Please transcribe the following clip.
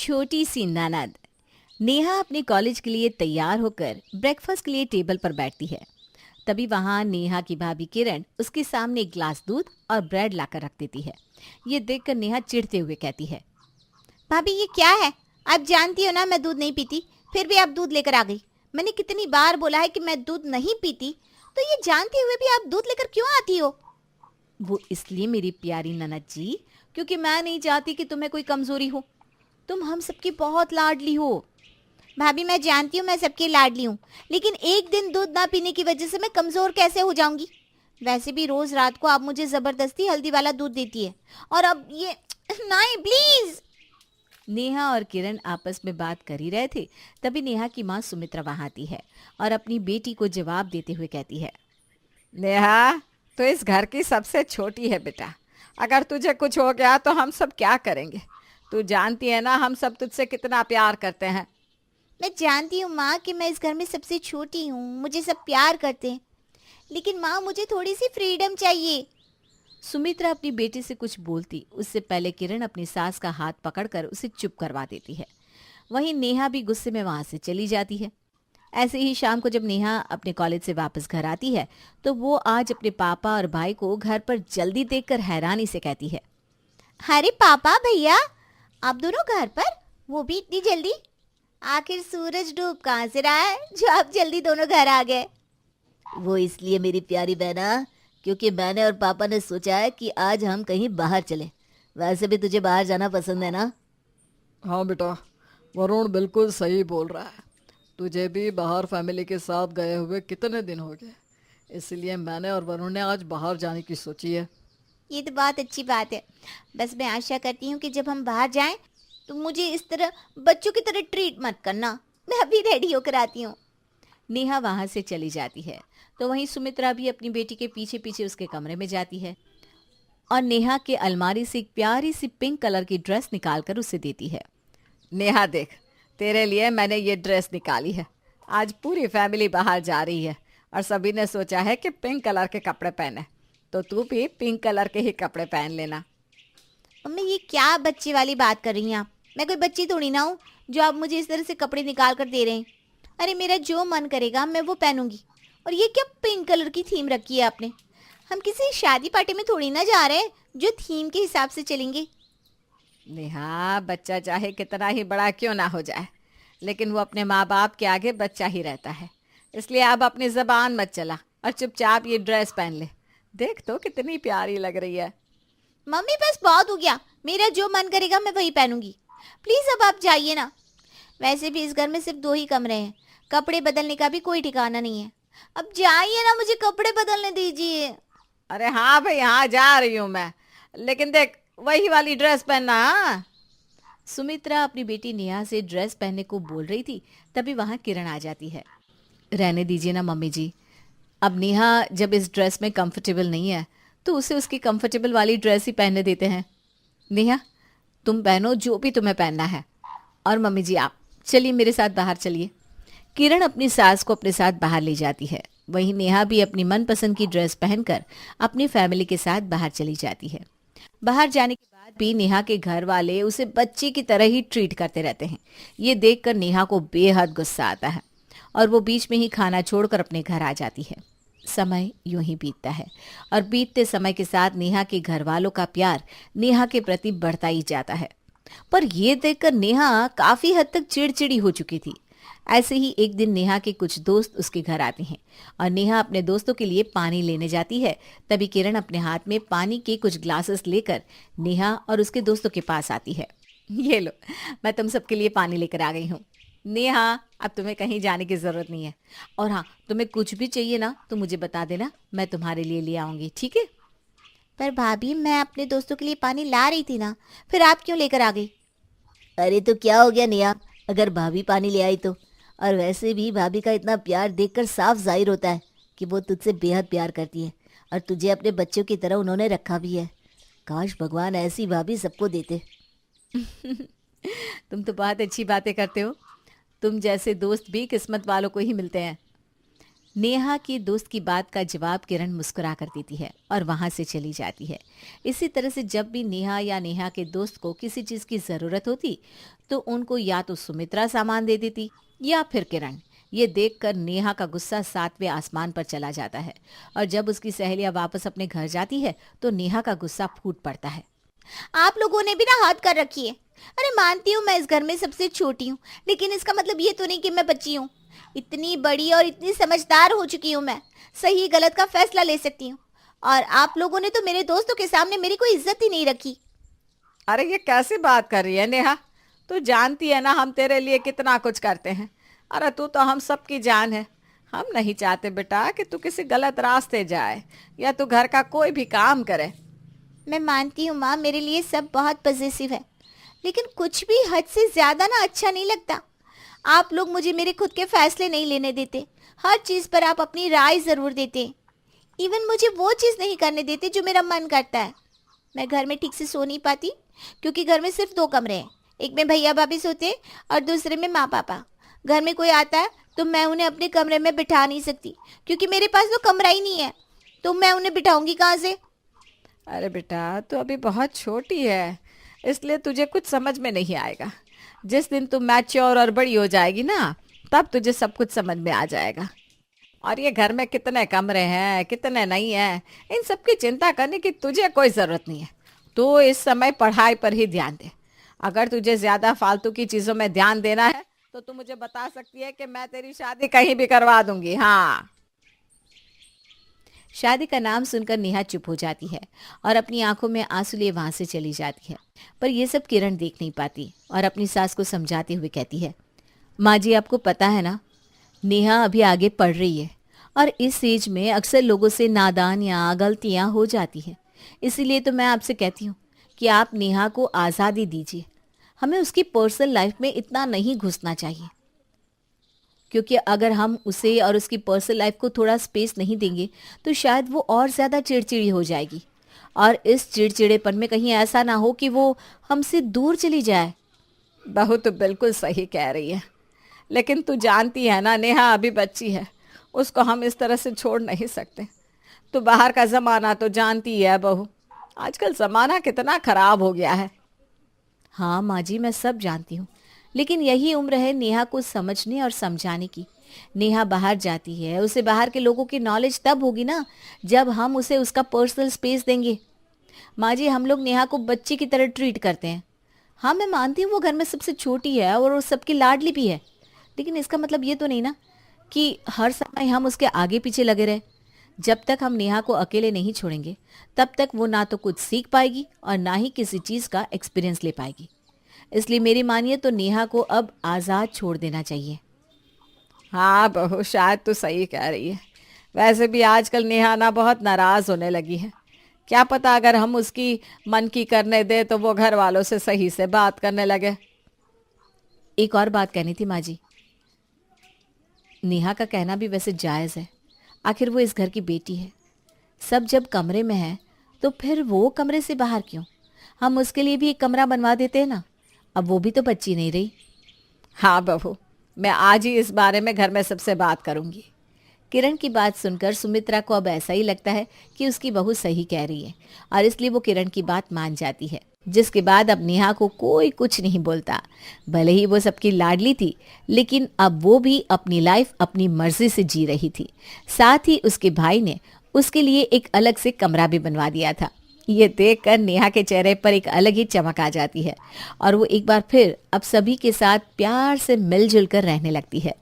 छोटी सी ननद। नेहा अपने कॉलेज के लिए तैयार होकर ब्रेकफास्ट के लिए टेबल पर बैठती है। तभी वहां नेहा की भाभी किरण उसके सामने एक ग्लास दूध और ब्रेड लाकर रख देती है। ये देखकर नेहा चिढ़ते हुए कहती है, भाभी ये क्या है? आप जानती हो ना मैं दूध नहीं पीती, फिर भी आप दूध लेकर आ गई। मैंने कितनी बार बोला है कि मैं दूध नहीं पीती, तो ये जानते हुए भी आप दूध लेकर क्यों आती हो? वो इसलिए मेरी प्यारी ननद जी, क्योंकि मैं नहीं चाहती कि तुम्हें कोई कमजोरी हो। तुम हम सबकी बहुत लाडली हो। भाभी मैं जानती हूँ मैं सबकी लाडली हूँ, लेकिन एक दिन दूध ना पीने की वजह से मैं कमजोर कैसे हो जाऊंगी? वैसे भी रोज रात को आप मुझे जबरदस्ती हल्दी वाला दूध देती है, और अब ये नहीं प्लीज। नेहा और किरण आपस में बात कर ही रहे थे, तभी नेहा की माँ सुमित्रा वहां आती है और अपनी बेटी को जवाब देते हुए कहती है, नेहा, तो इस घर की सबसे छोटी है बेटा। अगर तुझे कुछ हो गया तो हम सब क्या करेंगे? तू जानती है ना हम सब तुझसे कितना प्यार करते हैं। मैं जानती हूँ माँ कि मैं इस घर में सबसे छोटी हूँ, मुझे सब प्यार करते हैं, लेकिन माँ मुझे थोड़ी सी फ्रीडम चाहिए। सुमित्रा अपनी बेटी से कुछ बोलती उससे पहले किरण अपनी सास का हाथ पकड़कर उसे चुप करवा देती है। वहीं नेहा भी गुस्से में वहां से चली जाती है। ऐसे ही शाम को जब नेहा अपने कॉलेज से वापस घर आती है तो वो आज अपने पापा और भाई को घर पर जल्दी देखकर हैरानी से कहती है, अरे पापा भैया, आप दोनों घर पर, वो भी इतनी जल्दी? आखिर सूरज डूब कहाँ से रहा है जो आप जल्दी दोनों घर आ गए? वो इसलिए मेरी प्यारी बहना, क्योंकि मैंने और पापा ने सोचा है कि आज हम कहीं बाहर चलें। वैसे भी तुझे बाहर जाना पसंद है ना? हाँ बेटा, वरुण बिल्कुल सही बोल रहा है। तुझे भी बाहर फैमिली के साथ गए हुए कितने दिन हो गए, इसलिए मैंने और वरुण ने आज बाहर जाने की सोची है। ये तो बहुत अच्छी बात है। बस मैं आशा करती हूँ कि जब हम बाहर जाएं तो मुझे इस तरह बच्चों की तरह ट्रीट मत करना। मैं अभी रेडी होकर आती हूँ। नेहा वहां से चली जाती है तो वहीं सुमित्रा भी अपनी बेटी के पीछे पीछे उसके कमरे में जाती है और नेहा के अलमारी से एक प्यारी सी पिंक कलर की ड्रेस निकालकर उसे देती है। नेहा देख, तेरे लिए मैंने ये ड्रेस निकाली है। आज पूरी फैमिली बाहर जा रही है और सभी ने सोचा है कि पिंक कलर के कपड़े पहने, तो तू भी पिंक कलर के ही कपड़े पहन लेना। मम्मी ये क्या बच्चे वाली बात कर रही हैं आप? मैं कोई बच्ची थोड़ी ना हूँ जो आप मुझे इस तरह से कपड़े निकाल कर दे रहे हैं। अरे मेरा जो मन करेगा मैं वो पहनूंगी। और ये क्या पिंक कलर की थीम रखी है आपने? हम किसी शादी पार्टी में थोड़ी ना जा रहे हैं जो थीम के हिसाब से चलेंगे। नेहा, बच्चा चाहे कितना ही बड़ा क्यों ना हो जाए, लेकिन वो अपने माँ बाप के आगे बच्चा ही रहता है। इसलिए अब अपनी जबान मत चला और चुपचाप ये ड्रेस पहन ले। देख तो कितनी प्यारी लग रही है। मम्मी बस बहुत हो गया, मेरा जो मन करेगा मैं वही पहनूंगी। प्लीज अब आप जाइए ना। वैसे भी इस घर में सिर्फ 2 ही कमरे हैं, कपड़े बदलने का भी कोई ठिकाना नहीं है। अब जाइए ना, मुझे कपड़े बदलने दीजिए। अरे हाँ भाई, हाँ जा रही हूँ मैं, लेकिन देख वही वाली ड्रेस पहनना। हाँ। सुमित्रा अपनी बेटी नेहा से ड्रेस पहनने को बोल रही थी, तभी वहां किरण आ जाती है। रहने दीजिए ना मम्मी जी, अब नेहा जब इस ड्रेस में कंफर्टेबल नहीं है तो उसे उसकी कंफर्टेबल वाली ड्रेस ही पहनने देते हैं। नेहा, तुम पहनो जो भी तुम्हें पहनना है। और मम्मी जी आप चलिए मेरे साथ बाहर चलिए। किरण अपनी सास को अपने साथ बाहर ले जाती है। वहीं नेहा भी अपनी मनपसंद की ड्रेस पहनकर अपनी फैमिली के साथ बाहर चली जाती है। बाहर जाने के बाद भी नेहा के घर वाले उसे बच्चे की तरह ही ट्रीट करते रहते हैं। ये देखकर नेहा को बेहद गुस्सा आता है और वो बीच में ही खाना छोड़कर अपने घर आ जाती है। समय यूं ही बीतता है और बीतते समय के साथ नेहा के घर वालों का प्यार नेहा के प्रति बढ़ता ही जाता है। पर यह देखकर नेहा काफी हद तक चिड़चिड़ी हो चुकी थी। ऐसे ही एक दिन नेहा के कुछ दोस्त उसके घर आते हैं और नेहा अपने दोस्तों के लिए पानी लेने जाती है। तभी किरण अपने हाथ में पानी के कुछ ग्लासेस लेकर नेहा और उसके दोस्तों के पास आती है। ये लो, मैं तुम सबके लिए पानी लेकर आ गई हूँ। नेहा, अब तुम्हें कहीं जाने की जरूरत नहीं है, और हाँ, तुम्हें कुछ भी चाहिए ना तो मुझे बता देना, मैं तुम्हारे लिए ले आऊंगी, ठीक है? पर भाभी मैं अपने दोस्तों के लिए पानी ला रही थी ना, फिर आप क्यों लेकर आ गई? अरे तो क्या हो गया नेहा, अगर भाभी पानी ले आई तो? और वैसे भी भाभी का इतना प्यार देखकर साफ जाहिर होता है कि वो तुझसे बेहद प्यार करती है और तुझे अपने बच्चों की तरह उन्होंने रखा भी है। काश भगवान ऐसी भाभी सबको देते। तुम तो बहुत अच्छी बातें करते हो। तुम जैसे दोस्त भी किस्मत वालों को ही मिलते हैं। नेहा की दोस्त की बात का जवाब किरण मुस्कुरा कर देती है और वहां से चली जाती है। इसी तरह से जब भी नेहा या नेहा के दोस्त को किसी चीज की जरूरत होती तो उनको या तो सुमित्रा सामान दे देती या फिर किरण। ये देखकर नेहा का गुस्सा 7वें आसमान पर चला जाता है और जब उसकी सहेलियां वापस अपने घर जाती है तो नेहा का गुस्सा फूट पड़ता है। आप लोगों ने भी ना हद कर रखी है। अरे मानती हूँ मैं इस घर में सबसे छोटी हूँ, लेकिन इसका मतलब ये तो नहीं कि मैं बच्ची हूँ। इतनी बड़ी और इतनी समझदार हो चुकी हूँ मैं, सही गलत का फैसला ले सकती हूँ। और आप लोगों ने तो मेरे दोस्तों के सामने मेरी कोई इज्जत ही नहीं रखी। अरे ये कैसी बात कर रही है नेहा? तू जानती है ना हम तेरे लिए कितना कुछ करते हैं। अरे तू तो हम सबकी जान है। हम नहीं चाहते बेटा कि तू किसी गलत रास्ते जाए या तू घर का कोई भी काम करे। मैं मानती हूँ माँ, मेरे लिए सब बहुत पॉजिटिव है, लेकिन कुछ भी हद से ज्यादा ना अच्छा नहीं लगता। आप लोग मुझे मेरे खुद के फैसले नहीं लेने देते, हर चीज़ पर आप अपनी राय ज़रूर देते हैं। इवन मुझे वो चीज़ नहीं करने देते जो मेरा मन करता है। मैं घर में ठीक से सो नहीं पाती क्योंकि घर में सिर्फ 2 कमरे हैं, एक में भैया भाभी सोते हैं और दूसरे में माँ पापा। घर में कोई आता है तो मैं उन्हें अपने कमरे में बिठा नहीं सकती क्योंकि मेरे पास तो कमरा ही नहीं है, तो मैं उन्हें बिठाऊंगी कहाँ से। अरे बेटा तू अभी बहुत छोटी है, इसलिए तुझे कुछ समझ में नहीं आएगा। जिस दिन तू मैच्योर और बड़ी हो जाएगी ना तब तुझे सब कुछ समझ में आ जाएगा। और ये घर में कितने कमरे हैं कितने नहीं हैं, इन सब की चिंता करने की तुझे कोई ज़रूरत नहीं है। तू इस समय पढ़ाई पर ही ध्यान दे। अगर तुझे ज़्यादा फालतू की चीज़ों में ध्यान देना है तो तू मुझे बता सकती है कि मैं तेरी शादी कहीं भी करवा दूंगी। हाँ। शादी का नाम सुनकर नेहा चुप हो जाती है और अपनी आंखों में आंसू लिए वहां से चली जाती है। पर यह सब किरण देख नहीं पाती और अपनी सास को समझाते हुए कहती है, माँ जी आपको पता है ना, नेहा अभी आगे पढ़ रही है और इस एज में अक्सर लोगों से नादान या गलतियाँ हो जाती हैं। इसीलिए तो मैं आपसे कहती हूँ कि आप नेहा को आज़ादी दीजिए। हमें उसकी पर्सनल लाइफ में इतना नहीं घुसना चाहिए, क्योंकि अगर हम उसे और उसकी पर्सनल लाइफ को थोड़ा स्पेस नहीं देंगे तो शायद वो और ज़्यादा चिड़चिड़ी हो जाएगी और इस चिड़चिड़ेपन में कहीं ऐसा ना हो कि वो हमसे दूर चली जाए। बहू तो बिल्कुल सही कह रही है, लेकिन तू जानती है ना नेहा अभी बच्ची है, उसको हम इस तरह से छोड़ नहीं सकते। तो बाहर का ज़माना तो जानती है बहू, आजकल ज़माना कितना ख़राब हो गया है। हाँ माँ जी मैं सब जानती हूँ, लेकिन यही उम्र है नेहा को समझने और समझाने की। नेहा बाहर जाती है, उसे बाहर के लोगों की नॉलेज तब होगी ना जब हम उसे उसका पर्सनल स्पेस देंगे। माँ जी हम लोग नेहा को बच्चे की तरह ट्रीट करते हैं। हाँ मैं मानती हूँ वो घर में सबसे छोटी है और वो सबकी लाडली भी है, लेकिन इसका मतलब ये तो नहीं ना कि हर समय हम उसके आगे पीछे लगे रहे। जब तक हम नेहा को अकेले नहीं छोड़ेंगे तब तक वो ना तो कुछ सीख पाएगी और ना ही किसी चीज़ का एक्सपीरियंस ले पाएगी। इसलिए मेरी मानिए तो नेहा को अब आज़ाद छोड़ देना चाहिए। हाँ बहू शायद तो सही कह रही है। वैसे भी आजकल नेहा ना बहुत नाराज़ होने लगी है। क्या पता अगर हम उसकी मन की करने दे तो वो घर वालों से सही से बात करने लगे। एक और बात कहनी थी माँ जी, नेहा का कहना भी वैसे जायज़ है, आखिर वो इस घर की बेटी है। सब जब कमरे में है तो फिर वो कमरे से बाहर क्यों? हम उसके लिए भी एक कमरा बनवा देते हैं ना, अब वो भी तो बच्ची नहीं रही। हाँ बहू मैं आज ही इस बारे में घर में सबसे बात करूँगी। किरण की बात सुनकर सुमित्रा को अब ऐसा ही लगता है कि उसकी बहू सही कह रही है और इसलिए वो किरण की बात मान जाती है, जिसके बाद अब नेहा को कोई कुछ नहीं बोलता। भले ही वो सबकी लाडली थी, लेकिन अब वो भी अपनी लाइफ अपनी मर्जी से जी रही थी। साथ ही उसके भाई ने उसके लिए एक अलग से कमरा भी बनवा दिया था। ये देखकर नेहा के चेहरे पर एक अलग ही चमक आ जाती है और वो एक बार फिर अब सभी के साथ प्यार से मिलजुल कर रहने लगती है।